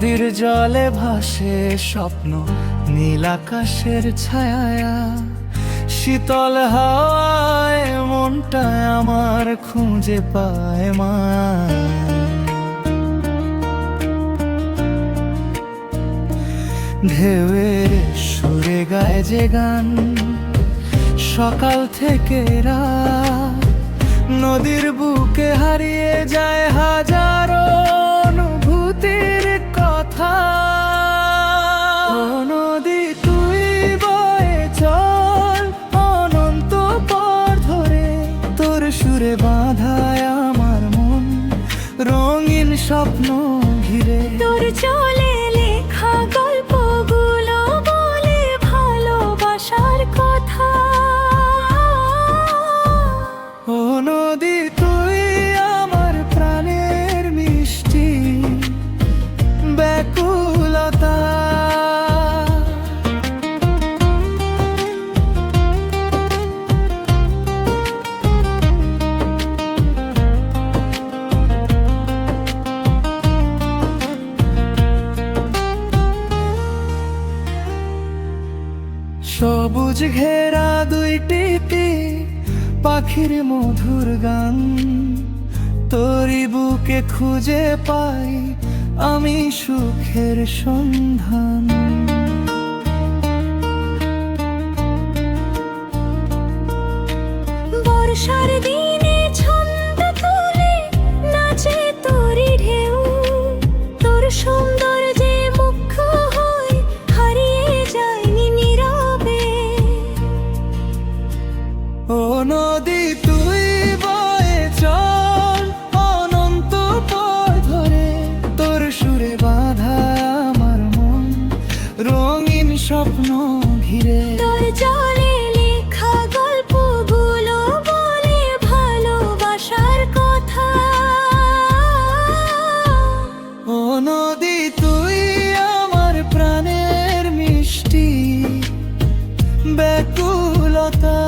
নদীর জলে ভাসে স্বপ্ন, নীল আকাশের ছায়া, শীতল হাওয়ায় মনটা আমার খুঁজে পায় মা। ঢেউয়ের সুরে গায় যে গান, সকাল থেকে রাত, নদীর বুকে হারিয়ে যায় হাজারো অনুভূতির কথা। ও নদী তুই বয়ে চল অনন্ত পথ ধরে, তোর সুরে বাঁধায় আমার মন রঙিন স্বপ্ন ঘিরে। তোর চলে লেখা গল্পগুলো বলে ভালোবাসার কথা। ও নদী তুই আমার প্রাণের মিষ্টি ব্যাকুলতা। সবুজ ঘেরা দুইটি তীর, পাখির মধুর গান, তোরি বুকে খুঁজে পাই আমি সুখের সন্ধান। বর্ষার দিনে ছন্দ তুলে নাচে তোরি ঢেউ, তোর সৌন্দর্যে মুগ্ধ হয়ে হারিয়ে যায়নি নীরবে। ও নদী তুই বয়ে চল অনন্ত পথ ধরে, তোর সুরে বাঁধা আমার মন রঙিন স্বপ্ন ঘিরে। তোর জলে লেখা গল্পগুলো বলে ভালোবাসার কথা। ও নদী তুই আমার প্রাণের মিষ্টি ব্যাকুলতা।